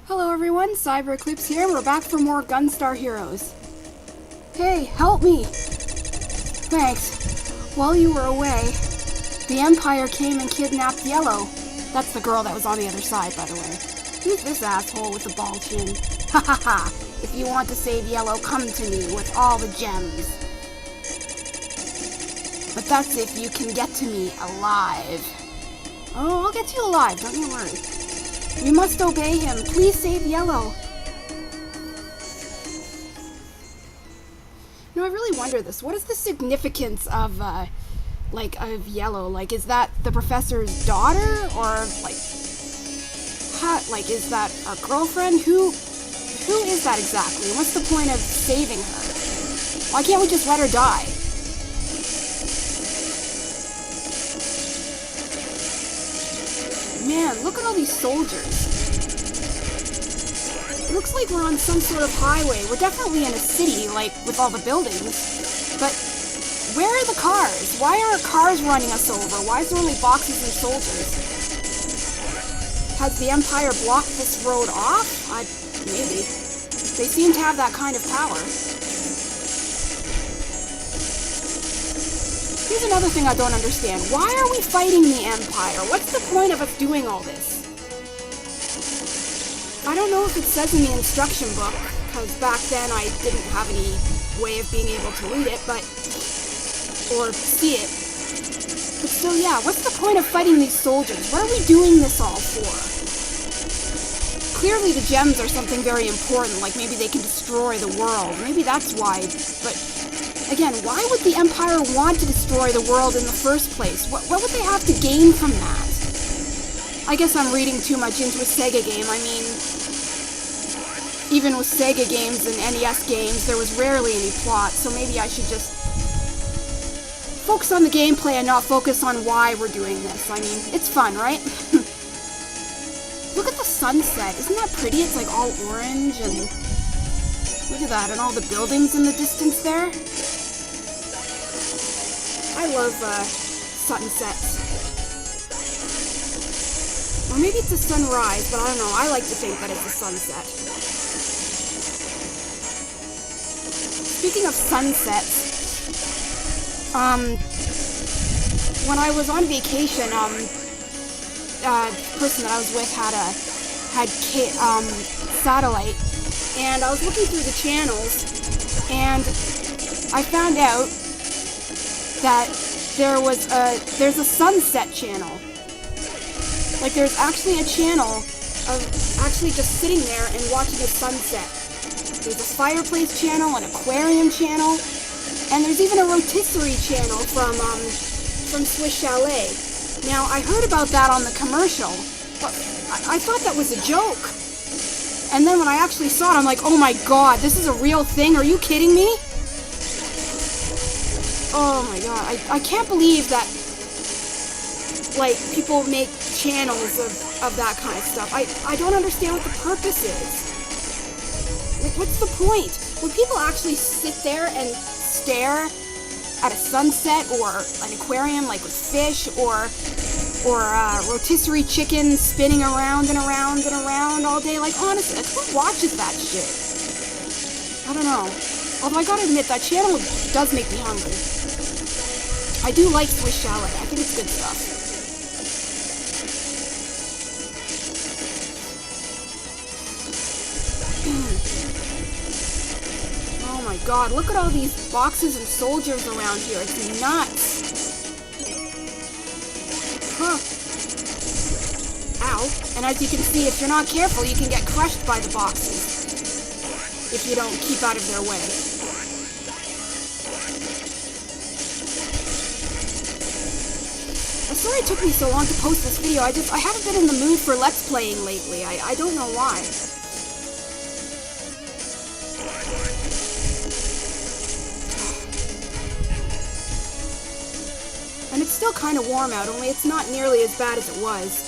Hello everyone, Cyber Eclipse here, and we're back for more Gunstar Heroes. Hey, help me! Thanks. While you were away, the Empire came and kidnapped Yellow. That's the girl that was on the other side, by the way. Who's this asshole with the bald chin? Ha ha ha! If you want to save Yellow, come to me with all the gems. But that's if you can get to me alive. Oh, I'll get you alive, don't you worry. We must obey him. Please save Yellow. You know, I really wonder this. What is the significance of, of Yellow? Like, is that the professor's daughter? Or, is that our girlfriend? Who is that exactly? What's the point of saving her? Why can't we just let her die? Man, look at all these soldiers. It looks like we're on some sort of highway. We're definitely in a city, with all the buildings. But where are the cars? Why aren't cars running us over? Why is there only boxes and soldiers? Has the Empire blocked this road off? Maybe. They seem to have that kind of power. Here's another thing I don't understand. Why are we fighting the Empire? What's the point of us doing all this? I don't know if it says in the instruction book, because back then I didn't have any way of being able to read it, or see it. But still, yeah, what's the point of fighting these soldiers? What are we doing this all for? Clearly the gems are something very important, like maybe they can destroy the world. Maybe that's why, but again, why would the Empire want to destroy the world in the first place? What would they have to gain from that? I guess I'm reading too much into a Sega game. I mean, even with Sega games and NES games, there was rarely any plot, so maybe I should just focus on the gameplay and not focus on why we're doing this. I mean, it's fun, right? Look at the sunset. Isn't that pretty? It's like all orange and look at that, and all the buildings in the distance there. I love sunsets. Or maybe it's a sunrise, but I don't know. I like to think that it's a sunset. Speaking of sunsets, when I was on vacation, the person that I was with had satellite, and I was looking through the channels, and I found out that there's a sunset channel. Like, there's actually a channel of actually just sitting there and watching a sunset. There's a fireplace channel, an aquarium channel, and there's even a rotisserie channel from Swiss Chalet. Now, I heard about that on the commercial, but I thought that was a joke. And then when I actually saw it, I'm like, oh my god, this is a real thing? Are you kidding me? Oh my god, I can't believe that, people make channels of that kind of stuff. I don't understand what the purpose is. What's the point? Would people actually sit there and stare at a sunset or an aquarium, with fish, or rotisserie chicken spinning around and around and around all day? Honestly, who watches that shit? I don't know. Although I gotta admit, that channel does make me hungry. I do like Swiss Chalet. I think it's good stuff. Oh my god, look at all these boxes and soldiers around here. It's nuts. Huh. Ow. And as you can see, if you're not careful, you can get crushed by the boxes if you don't keep out of their way. I'm sorry it took me so long to post this video. I haven't been in the mood for Let's Playing lately. I don't know why. And it's still kind of warm out, only it's not nearly as bad as it was.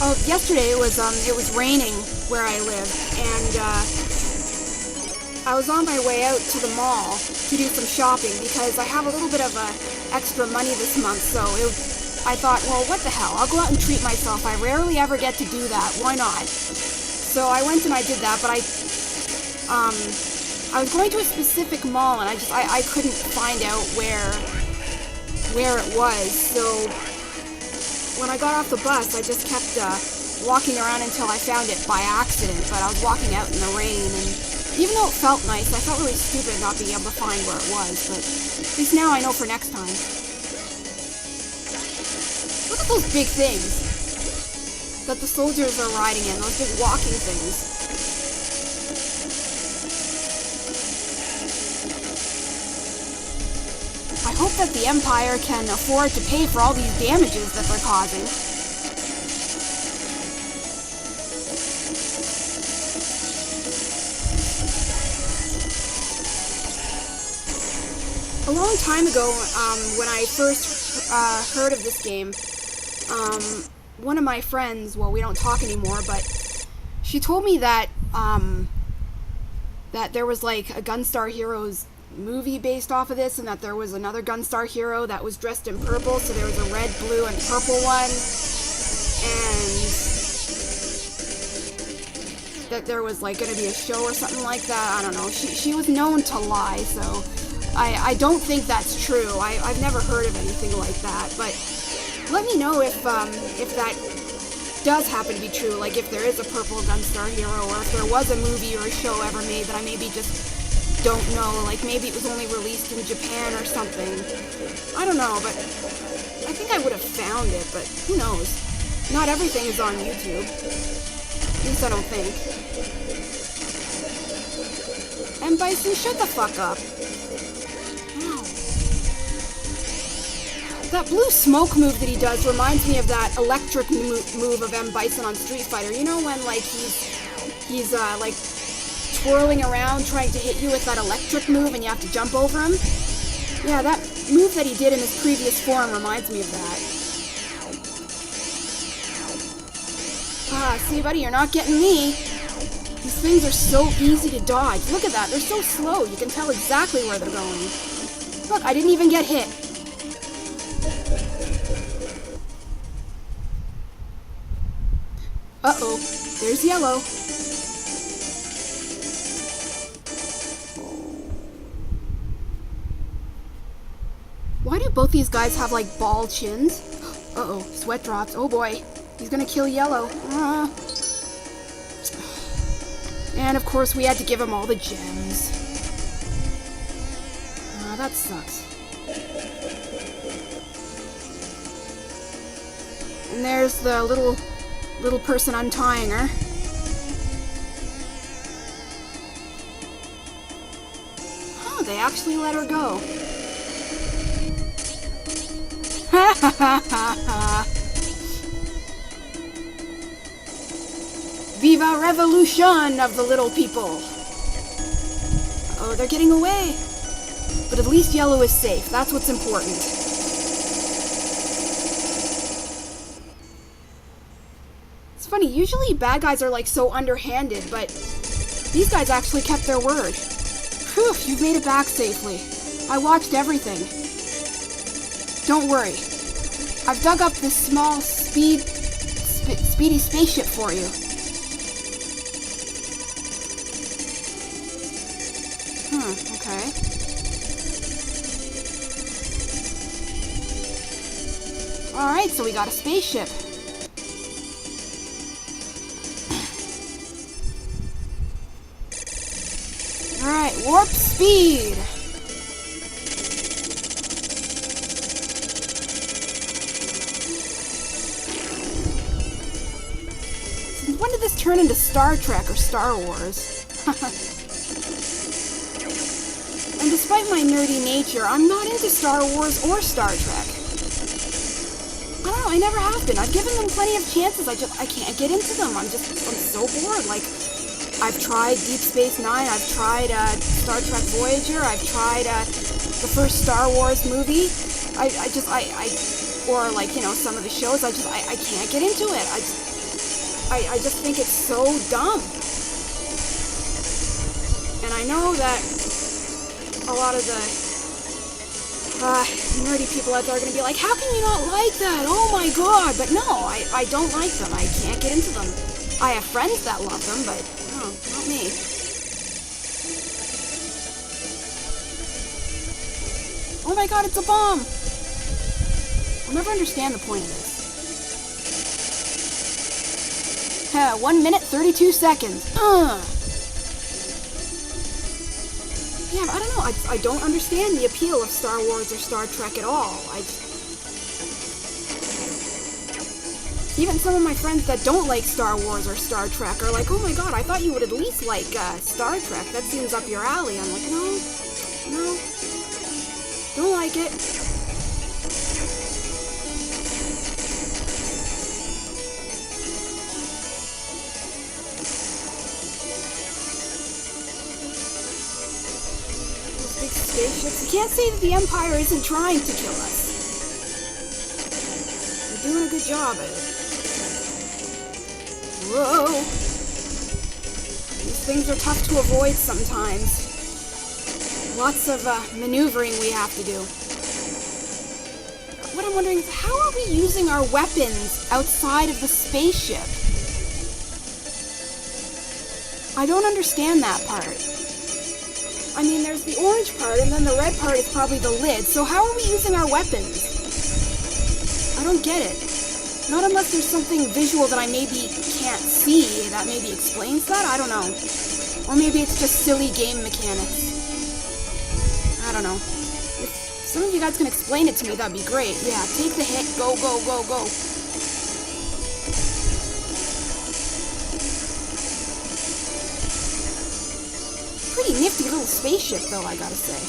Oh, yesterday it was raining where I live, and I was on my way out to the mall to do some shopping because I have a little bit of extra money this month, so I thought, well, what the hell, I'll go out and treat myself. I rarely ever get to do that, why not? So I went and I did that, but I was going to a specific mall and I couldn't find out where it was, so when I got off the bus, I just kept walking around until I found it by accident, but I was walking out in the rain, and even though it felt nice, I felt really stupid not being able to find where it was, but at least now I know for next time. Look at those big things that the soldiers are riding in, those big walking things. I hope that the Empire can afford to pay for all these damages that they're causing. A long time ago, when I first heard of this game, one of my friends, well, we don't talk anymore, but she told me that that there was like a Gunstar Heroes movie based off of this, and that there was another Gunstar hero that was dressed in purple, so there was a red, blue, and purple one, and that there was like going to be a show or something like that. I don't know. She was known to lie, so I don't think that's true. I've never heard of anything like that, but let me know if that does happen to be true, like if there is a purple Gunstar hero, or if there was a movie or a show ever made that I maybe just don't know, like maybe it was only released in Japan or something. I don't know, but I think I would have found it, but who knows? Not everything is on YouTube. At least I don't think. And Bison, shut the fuck up. Ow. That blue smoke move that he does reminds me of that electric move of M. Bison on Street Fighter. You know when like he's like twirling around trying to hit you with that electric move and you have to jump over him? Yeah, that move that he did in his previous form reminds me of that. Ah, see buddy, you're not getting me. These things are so easy to dodge. Look at that, they're so slow, you can tell exactly where they're going. Look, I didn't even get hit. Uh-oh, there's yellow. Why do both these guys have, like, ball chins? Uh-oh, sweat drops. Oh, boy. He's gonna kill Yellow. And, of course, we had to give him all the gems. That sucks. And there's the little person untying her. Oh, they actually let her go. Ha ha ha ha ha. Viva Revolution of the little people. Oh, they're getting away. But at least Yellow is safe. That's what's important. It's funny, usually bad guys are like so underhanded, but these guys actually kept their word. Phew, you've made it back safely. I watched everything. Don't worry. I've dug up this small, speedy spaceship for you. Okay. Alright, so we got a spaceship. Alright, warp speed! When did this turn into Star Trek or Star Wars? And despite my nerdy nature, I'm not into Star Wars or Star Trek. I don't know, I never have been. I've given them plenty of chances, I can't get into them. I'm so bored. Like, I've tried Deep Space Nine, I've tried Star Trek Voyager, I've tried the first Star Wars movie. Or like, you know, some of the shows, I can't get into it. I just think it's so dumb. And I know that a lot of the nerdy people out there are going to be like, how can you not like that? Oh my god! But no, I don't like them. I can't get into them. I have friends that love them, but no, not me. Oh my god, it's a bomb! I'll never understand the point of this. 1 minute, 32 seconds. Yeah, I don't know. I don't understand the appeal of Star Wars or Star Trek at all. Even some of my friends that don't like Star Wars or Star Trek are like, oh my god, I thought you would at least like Star Trek. That seems up your alley. I'm like, no, don't like it. Spaceships. You can't say that the Empire isn't trying to kill us. They're doing a good job at it. Whoa! These things are tough to avoid sometimes. Lots of maneuvering we have to do. What I'm wondering is, how are we using our weapons outside of the spaceship? I don't understand that part. I mean, there's the orange part, and then the red part is probably the lid. So how are we using our weapons? I don't get it. Not unless there's something visual that I maybe can't see that maybe explains that? I don't know. Or maybe it's just silly game mechanics. I don't know. If some of you guys can explain it to me, that'd be great. Yeah, take the hit. Go, go, go, go. Pretty nifty little spaceship, though, I gotta say.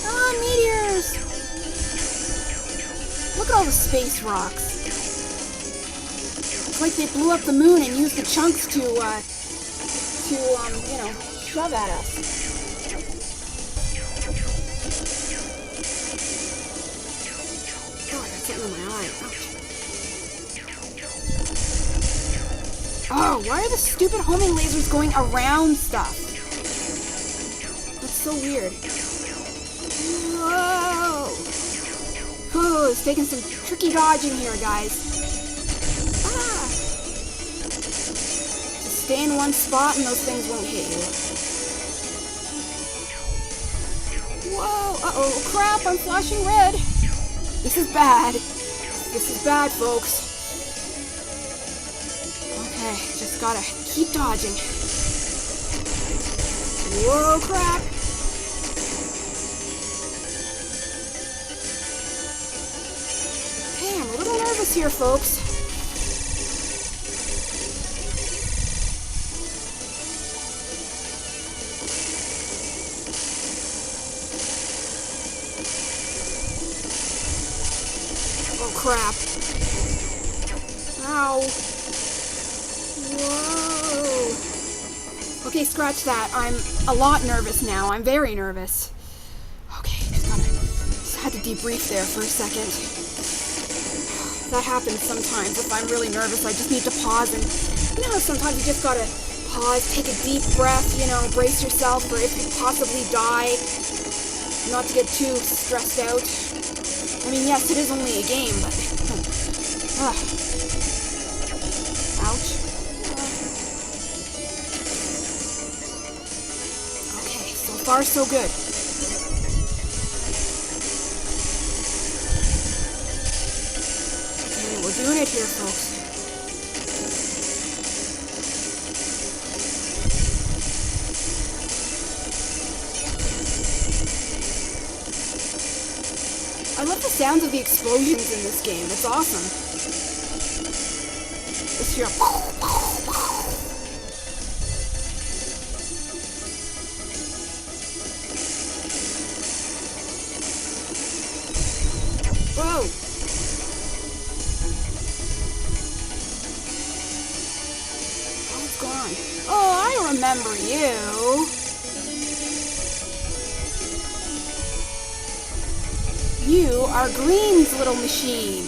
Ah, meteors! Look at all the space rocks. It's like they blew up the moon and used the chunks to you know, shove at us. Oh, that's getting in my eye. Ouch. Oh, why are the stupid homing lasers going around stuff? That's so weird. Whoa! Oh, it's taking some tricky dodging here, guys. Ah! Just stay in one spot and those things won't hit you. Whoa! Uh-oh, crap, I'm flashing red. This is bad. This is bad, folks. Okay, just gotta keep dodging. Whoa, crap! Okay, I'm a little nervous here, folks. Oh, crap. Ow. Whoa. Okay, scratch that. I'm a lot nervous now. I'm very nervous. Okay, just had to debrief there for a second. That happens sometimes. If I'm really nervous, I just need to pause and, you know, sometimes you just gotta pause, take a deep breath, you know, brace yourself for if you possibly die, not to get too stressed out. I mean, yes, it is only a game, but... Ouch. Okay, so far so good. Okay, we're doing it here, folks. I love the sounds of the explosions in this game. It's awesome. Just hear whoa! What's going on? Oh, I remember you. You are Green's little machine,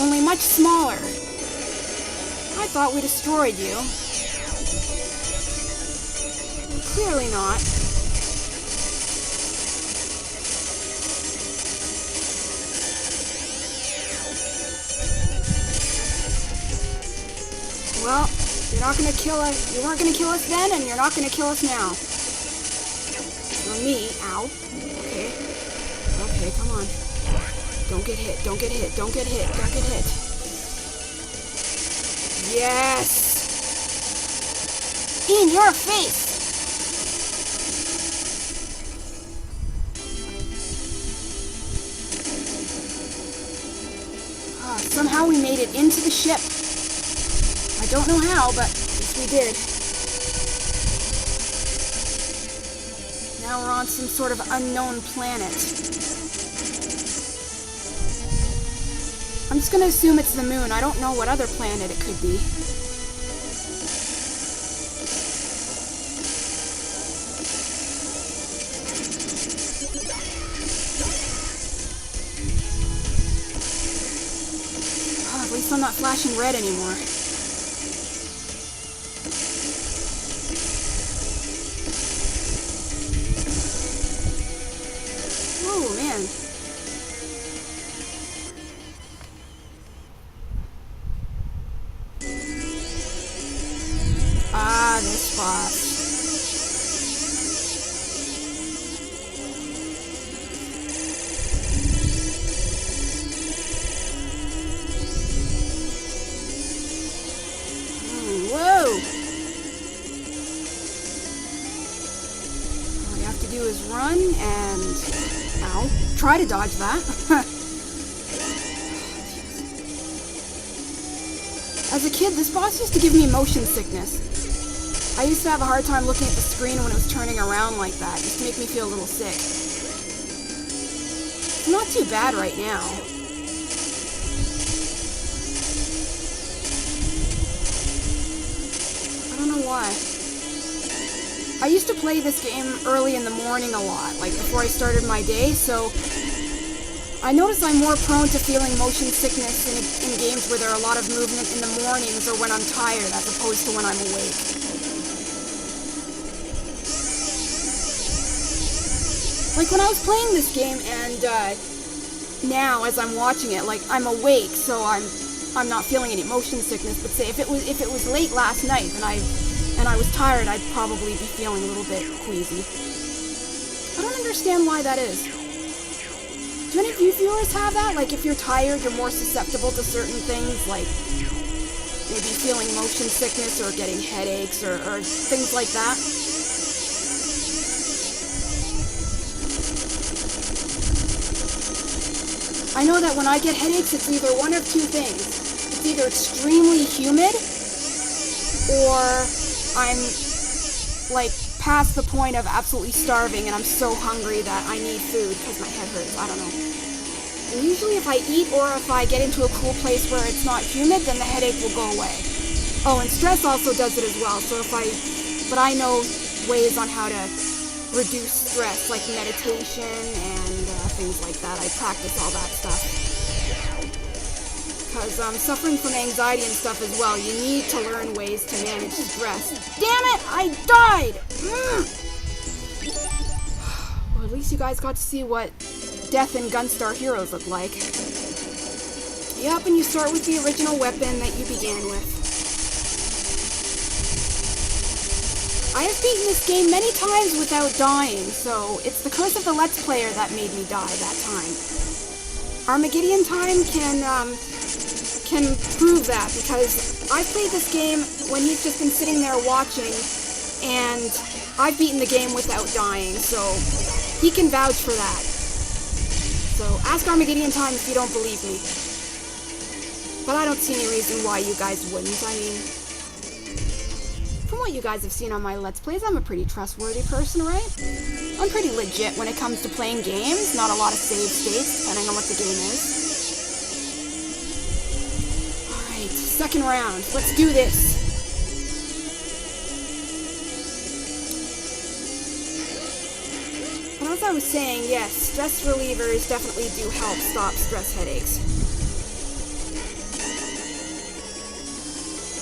only much smaller. I thought we destroyed you. Clearly not. Well, you're not gonna kill us. You weren't gonna kill us then, and you're not gonna kill us now. Or me. Ow. Okay. Okay, come on. Don't get hit. Don't get hit. Don't get hit. Don't get hit. Yes! In your face! Somehow we made it into the ship. I don't know how, but yes, we did. Now we're on some sort of unknown planet. I'm just gonna assume it's the moon. I don't know what other planet it could be. Oh, at least I'm not flashing red anymore. Oh, man. Ah, this spot. Whoa! All you have to do is run and... Ow. Try to dodge that. As a kid, this boss used to give me motion sickness. I used to have a hard time looking at the screen when it was turning around like that. It used to make me feel a little sick. It's not too bad right now. I don't know why. I used to play this game early in the morning a lot, like before I started my day, so I notice I'm more prone to feeling motion sickness in games where there are a lot of movement in the mornings or when I'm tired as opposed to when I'm awake. Like when I was playing this game and now as I'm watching it, like I'm awake, so I'm not feeling any motion sickness, but say if it was late last night and I was tired, I'd probably be feeling a little bit queasy. I don't understand why that is. Do any of you viewers have that? Like, if you're tired, you're more susceptible to certain things, like maybe feeling motion sickness or getting headaches or things like that? I know that when I get headaches, it's either one of two things. It's either extremely humid, or I'm, like, past the point of absolutely starving and I'm so hungry that I need food because my head hurts. I don't know. And usually if I eat or if I get into a cool place where it's not humid, then the headache will go away. Oh, and stress also does it as well. So but I know ways on how to reduce stress, like meditation and things like that. I practice all that stuff. Because suffering from anxiety and stuff as well, you need to learn ways to manage stress. Damn it! I died! Well, at least you guys got to see what death in Gunstar Heroes looked like. Yep, and you start with the original weapon that you began with. I have beaten this game many times without dying, so it's the curse of the Let's Player that made me die that time. Armageddon time can prove that, because I've played this game when he's just been sitting there watching, and I've beaten the game without dying, so he can vouch for that. So ask Armageddon time if you don't believe me. But I don't see any reason why you guys wouldn't. I mean, from what you guys have seen on my Let's Plays, I'm a pretty trustworthy person, right? I'm pretty legit when it comes to playing games, not a lot of save states, depending on what the game is. Alright, second round. Let's do this. And as I was saying, yes, stress relievers definitely do help stop stress headaches.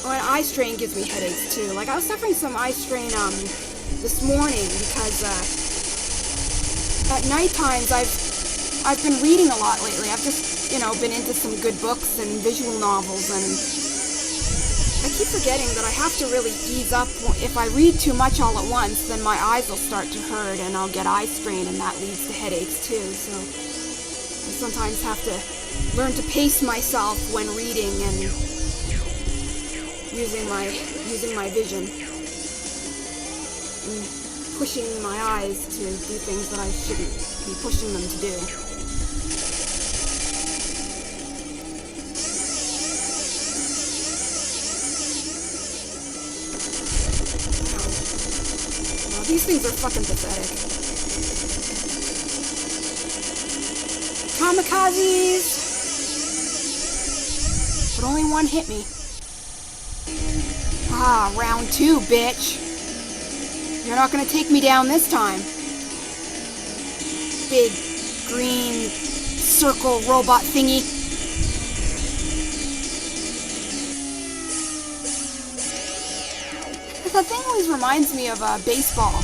Oh, and eye strain gives me headaches too. Like, I was suffering some eye strain this morning because at night times I've been reading a lot lately. I've just, been into some good books and visual novels, and I keep forgetting that I have to really ease up. If I read too much all at once, then my eyes will start to hurt and I'll get eye strain, and that leads to headaches too. So I sometimes have to learn to pace myself when reading and using my vision and pushing my eyes to do things that I shouldn't be pushing them to do. Wow, these things are fucking pathetic. Kamikazes! But only one hit me. Ah, round 2, bitch. You're not gonna take me down this time. Big, green, circle robot thingy. The thing always reminds me of baseball.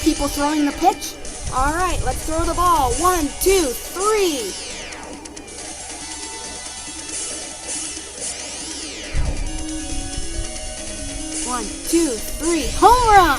People throwing the pitch? Alright, let's throw the ball. 1, 2, 3. One, two, three, home run!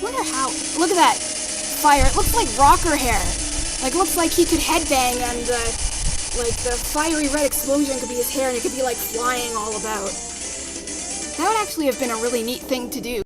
Wonder how. Look at that fire. It looks like rocker hair. Looks like he could headbang, and the fiery red explosion could be his hair, and it could be flying all about. That would actually have been a really neat thing to do.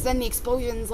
Then the explosions